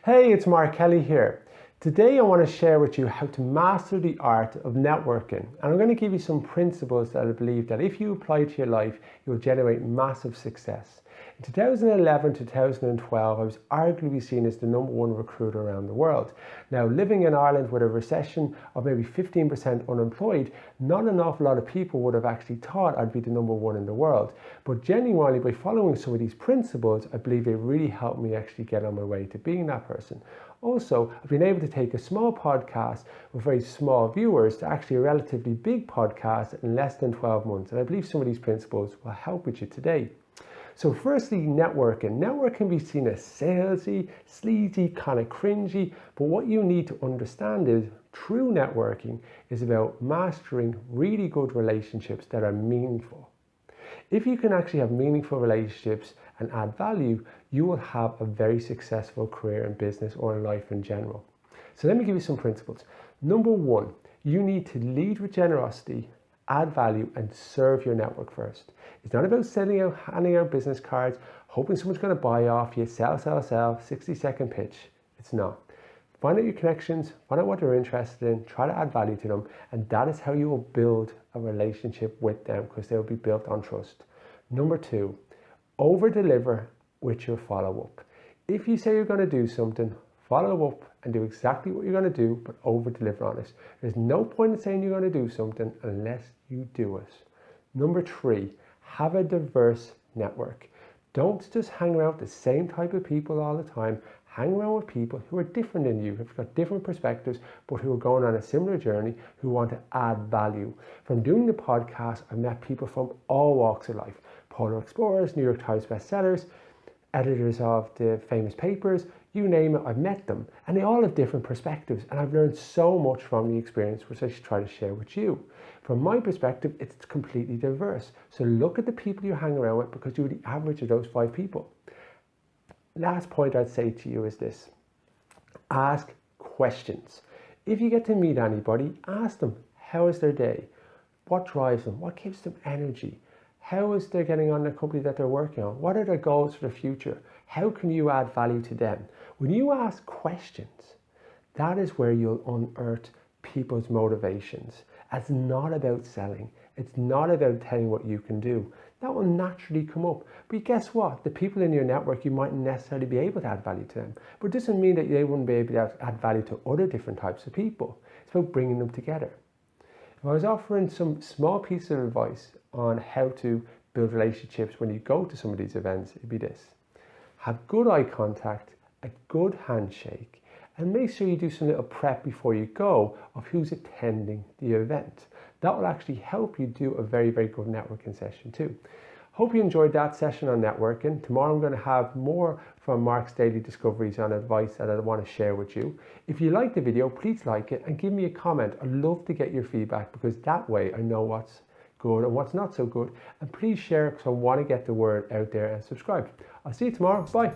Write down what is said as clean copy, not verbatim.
Hey, it's Mark Kelly here. Today I want to share with you how to master the art of networking. And I'm going to give you some principles that I believe that if you apply to your life, you'll generate massive success. In 2011 to 2012, I was arguably seen as the #1 recruiter around the world. Now, living in Ireland with a recession of maybe 15% unemployed, not an awful lot of people would have actually thought I'd be the #1 in the world. But genuinely, by following some of these principles, I believe they really helped me actually get on my way to being that person. Also, I've been able to take a small podcast with very small viewers to actually a relatively big podcast in less than 12 months. And I believe some of these principles will help with you today. So firstly, networking. Network can be seen as salesy, sleazy, kind of cringy, but what you need to understand is true networking is about mastering really good relationships that are meaningful. If you can actually have meaningful relationships and add value, you will have a very successful career in business or in life in general. So let me give you some principles. Number one, you need to lead with generosity, add value, and serve your network first. It's not about handing out business cards, hoping someone's going to buy off you, sell, 60-second pitch. It's not. Find out your connections, find out what they're interested in, try to add value to them, and that is how you will build a relationship with them, because they will be built on trust. Number two, over-deliver with your follow-up. If you say you're going to do something, follow up and do exactly what you're going to do, but over-deliver on it. There's no point in saying you're going to do something unless you do it. Number three, have a diverse network. Don't just hang around with the same type of people all the time. Hang around with people who are different than you, who've got different perspectives, but who are going on a similar journey, who want to add value. From doing the podcast, I've met people from all walks of life. Polar explorers, New York Times bestsellers, editors of the famous papers, you name it, I've met them. And they all have different perspectives. And I've learned so much from the experience, which I should try to share with you. From my perspective, it's completely diverse. So look at the people you hang around with, because you're the average of those 5 people. Last point I'd say to you is this: ask questions. If you get to meet anybody, ask them, how is their day? What drives them? What gives them energy? How is they getting on the company that they're working on? What are their goals for the future? How can you add value to them? When you ask questions, that is where you'll unearth people's motivations. It's not about selling. It's not about telling what you can do. That will naturally come up. But guess what? The people in your network, you mightn't necessarily be able to add value to them. But it doesn't mean that they wouldn't be able to add value to other different types of people. It's about bringing them together. If I was offering some small piece of advice on how to build relationships when you go to some of these events, it'd be this: have good eye contact, a good handshake, and make sure you do some little prep before you go of who's attending the event. That will actually help you do a very, very good networking session too. Hope you enjoyed that session on networking. Tomorrow I'm going to have more from Mark's Daily Discoveries on advice that I want to share with you. If you like the video, please like it and give me a comment. I'd love to get your feedback, because that way I know what's good and what's not so good. And please share, because I want to get the word out there, and subscribe. I'll see you tomorrow. Bye.